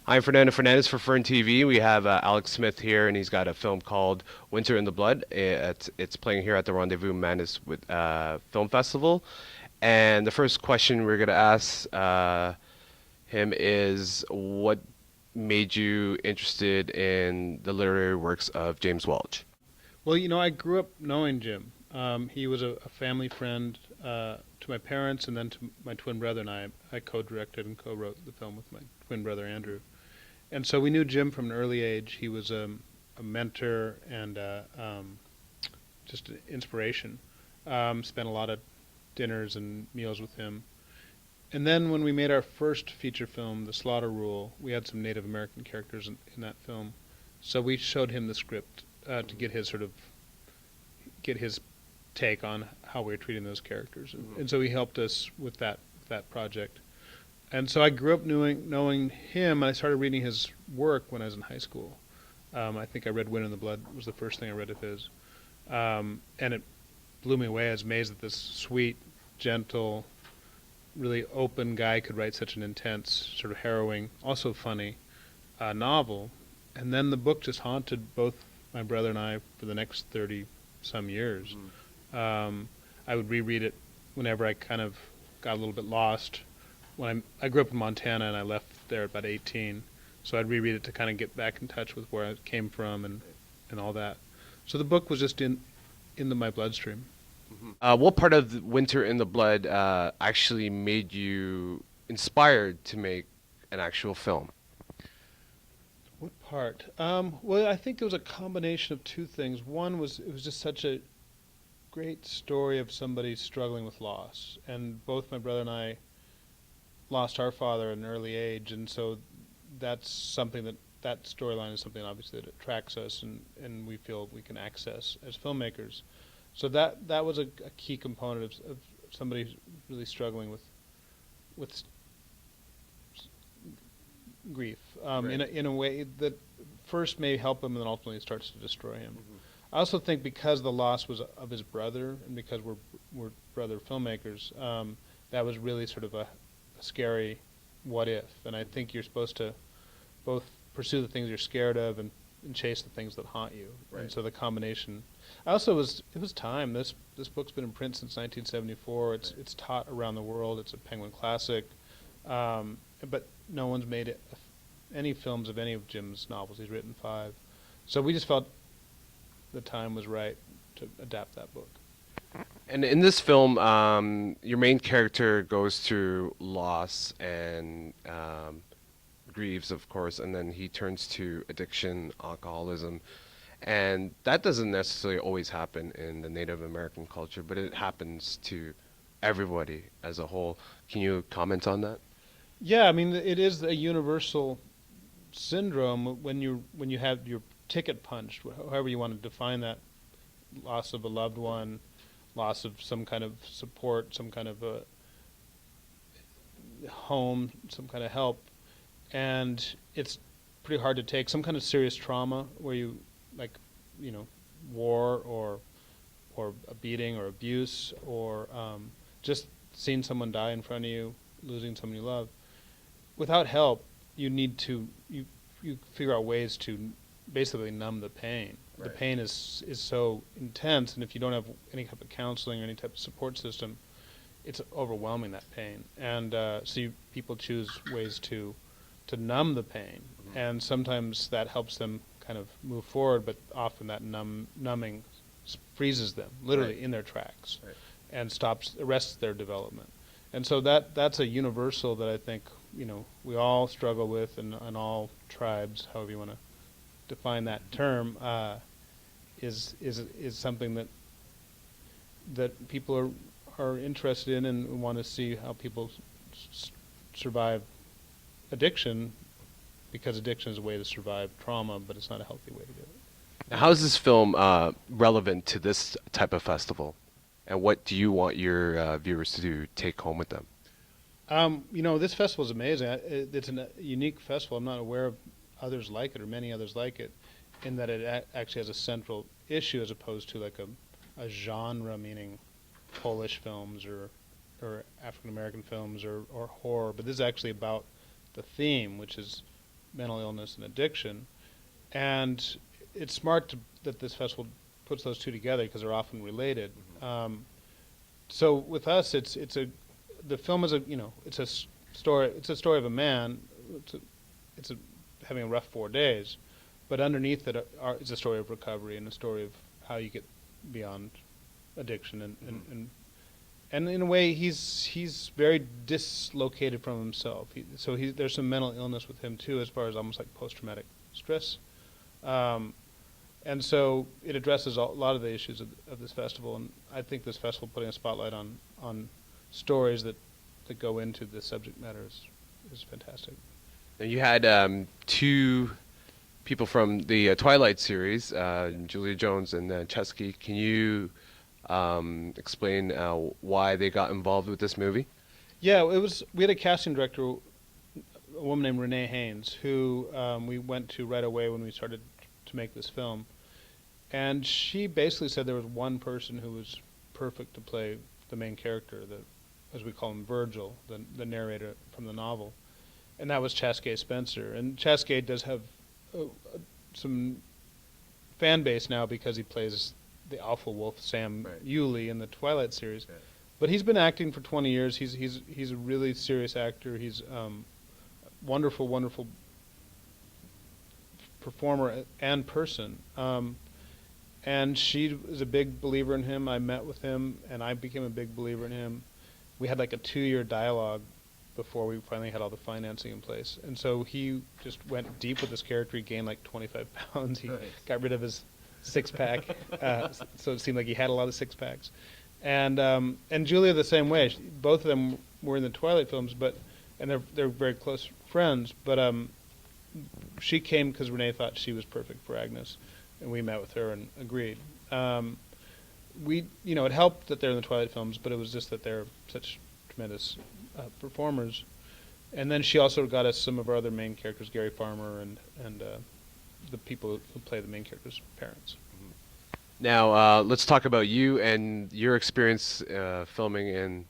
I'm Fernando Fernandez for FERNTV. We have Alex Smith here, and he's got a film called Winter in the Blood. It's playing here at the RendezVous Madness Film Festival. And the first question we're going to ask him is, what made you interested in the literary works of James Welch? Well, I grew up knowing Jim. He was a family friend to my parents, and then to my twin brother and I co-directed and co-wrote the film with my twin brother Andrew. And so we knew Jim from an early age. He was a mentor and just an inspiration. Spent a lot of dinners and meals with him. And then when we made our first feature film, The Slaughter Rule, we had some Native American characters in that film. So we showed him the script to get his take on how we were treating those characters. And so he helped us with that project. And so I grew up knowing him, and I started reading his work when I was in high school. I think I read Winter in the Blood was the first thing I read of his. And it blew me away. I was amazed that this sweet, gentle, really open guy could write such an intense, sort of harrowing, also funny novel. And then the book just haunted both my brother and I for the next 30-some years. I would reread it whenever I kind of got a little bit lost. When I grew up in Montana, and I left there at about 18, so I'd reread it to kind of get back in touch with where I came from and all that. So the book was just into my bloodstream. What part of Winter in the Blood actually made you inspired to make an actual film? What part? Well, I think there was a combination of two things. One was it was just such a great story of somebody struggling with loss, and both my brother and I lost our father at an early age, and so that's something that storyline is something obviously that attracts us and we feel we can access as filmmakers. So that was a key component of somebody really struggling with grief right. in a way that first may help him and then ultimately starts to destroy him. I also think because the loss was of his brother and because we're brother filmmakers, that was really sort of a scary what if, and I think you're supposed to both pursue the things you're scared of and chase the things that haunt you. Right. And so the combination. It was time. This book's been in print since 1974. It's taught around the world. It's a Penguin classic, but no one's made any films of any of Jim's novels. He's written 5, so we just felt the time was right to adapt that book. And in this film, your main character goes through loss and grieves, of course, and then he turns to addiction, alcoholism. And that doesn't necessarily always happen in the Native American culture, but it happens to everybody as a whole. Can you comment on that? Yeah, I mean, it is a universal syndrome when you have your ticket punched, however you want to define that, loss of a loved one, loss of some kind of support, some kind of a home, some kind of help, and it's pretty hard to take. Some kind of serious trauma where you, like, war or a beating or abuse or just seeing someone die in front of you, losing someone you love. Without help, you need to you figure out ways to basically numb the pain. Right. The pain is so intense, and if you don't have any type of counseling or any type of support system, it's overwhelming, that pain. And so people choose ways to numb the pain, and sometimes that helps them kind of move forward, but often that numbing freezes them, literally right. in their tracks, right. and arrests their development. And so that's a universal that I think we all struggle with, and all tribes, however you want to define that term, is something that people are interested in and want to see how people survive addiction, because addiction is a way to survive trauma, but it's not a healthy way to do it. Now, how is this film relevant to this type of festival? And what do you want your viewers to take home with them? This festival is amazing. It's a unique festival. I'm not aware of others like it, or many others like it, in that it actually has a central issue as opposed to like a genre, meaning Polish films or African American films or horror. But this is actually about the theme, which is mental illness and addiction. And it's smart that this festival puts those two together because they're often related. So with us, the film is it's a story. It's a story of a man. It's having a rough 4 days, but underneath it is a story of recovery and a story of how you get beyond addiction. And in a way, he's very dislocated from himself. There's some mental illness with him too, as far as almost like post-traumatic stress. And so it addresses a lot of the issues of this festival, and I think this festival putting a spotlight on stories that go into this subject matter is fantastic. Now, you had two people from the Twilight series, Julia Jones and Chaske. Can you explain why they got involved with this movie? Yeah, we had a casting director, a woman named Renee Haynes, who we went to right away when we started to make this film. And she basically said there was one person who was perfect to play the main character, as we call him, Virgil, the narrator from the novel. And that was Chaske Spencer. And Chaske does have some fan base now because he plays the alpha wolf Sam Yulee in the Twilight series. Right. But he's been acting for 20 years. He's a really serious actor. He's wonderful, wonderful performer and person. And she is a big believer in him. I met with him, and I became a big believer in him. We had like a 2-year dialogue before we finally had all the financing in place. And so he just went deep with this character. He gained like 25 pounds. He got rid of his six-pack, so it seemed like he had a lot of six-packs. And Julia the same way. Both of them were in the Twilight films, and they're very close friends. But she came because Renee thought she was perfect for Agnes, and we met with her and agreed. It helped that they're in the Twilight films, but it was just that they're such tremendous performers. And then she also got us some of our other main characters, Gary Farmer and the people who play the main characters' parents. Now, let's talk about you and your experience filming in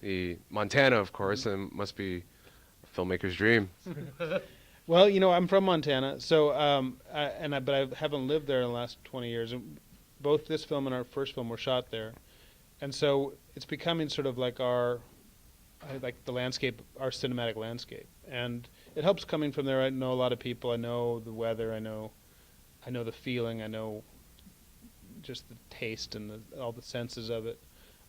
the Montana, of course, and must be a filmmaker's dream. Well, I'm from Montana, so but I haven't lived there in the last 20 years. And both this film and our first film were shot there, and so it's becoming sort of like the landscape, our cinematic landscape. And it helps coming from there. I know a lot of people. I know the weather. I know the feeling. I know just the taste and all the senses of it.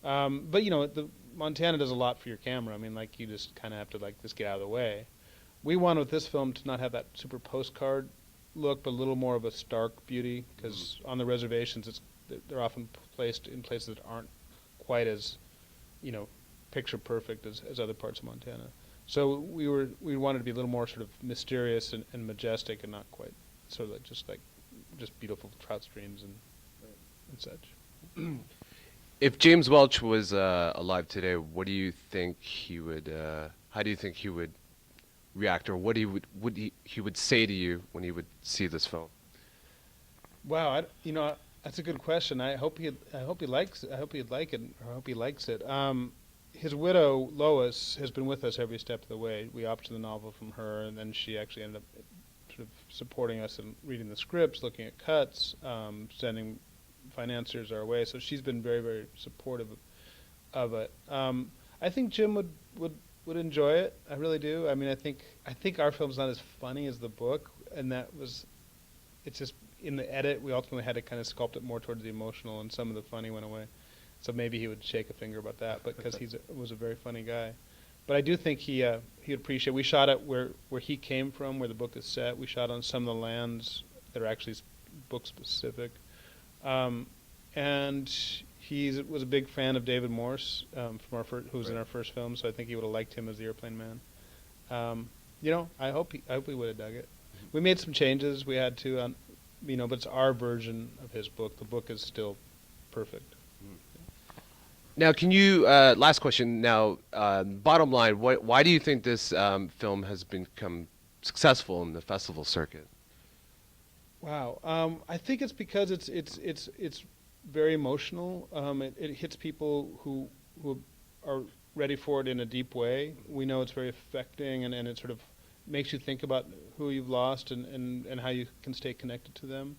But the Montana does a lot for your camera. I mean, like, you just kind of have to just get out of the way. We wanted with this film to not have that super postcard look, but a little more of a stark beauty, because on the reservations, they're often placed in places that aren't quite as, picture perfect as other parts of Montana. So we wanted to be a little more sort of mysterious and majestic, and not quite sort of just beautiful trout streams and such. If James Welch was alive today, what do you think he would? How do you think he would react, or what he would say to you when he would see this film? Wow, that's a good question. I hope he likes it. I hope he'd like it, or I hope he likes it. His widow Lois has been with us every step of the way. We optioned the novel from her, and then she actually ended up sort of supporting us in reading the scripts, looking at cuts, sending financiers our way. So she's been very, very supportive of it. I think Jim would enjoy it. I really do. I mean, I think our film's not as funny as the book, and it's just in the edit we ultimately had to kind of sculpt it more towards the emotional, and some of the funny went away. So maybe he would shake a finger about that, but because he was a very funny guy. But I do think he'd appreciate. We shot it where he came from, where the book is set. We shot on some of the lands that are actually book specific. And he was a big fan of David Morse, from who was in our first film, so I think he would have liked him as the Airplane Man. You know, I hope he would have dug it. We made some changes. We had to, you know, but it's our version of his book. The book is still perfect. Now, can you, last question now, bottom line, why do you think this film has become successful in the festival circuit? Wow, I think it's because it's very emotional. It hits people who are ready for it in a deep way. We know it's very affecting, and it sort of makes you think about who you've lost and how you can stay connected to them.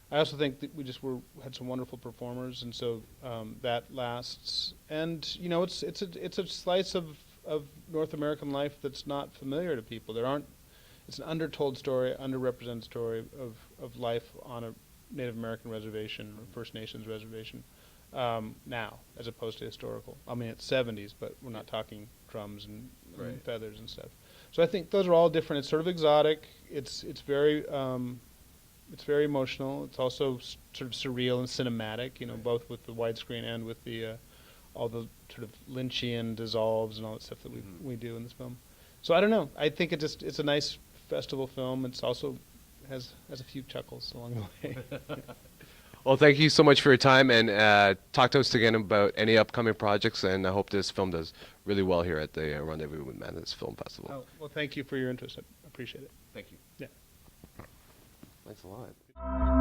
I also think that we just had some wonderful performers, and so that lasts. And you know, it's a slice of North American life that's not familiar to people. It's an undertold story, underrepresented story of life on a Native American reservation or First Nations reservation now, as opposed to historical. I mean, it's 70s, but we're not talking drums and feathers and stuff. So I think those are all different. It's sort of exotic. It's very emotional. It's also sort of surreal and cinematic, you know, both with the widescreen and with the all the sort of Lynchian dissolves and all that stuff that we do in this film. So I don't know. I think it's a nice festival film. It's also has a few chuckles along the way. Well, thank you so much for your time, and talk to us again about any upcoming projects, and I hope this film does really well here at the Rendezvous with Madness Film Festival. Oh, well, thank you for your interest. I appreciate it. Thank you. Yeah. Thanks a lot.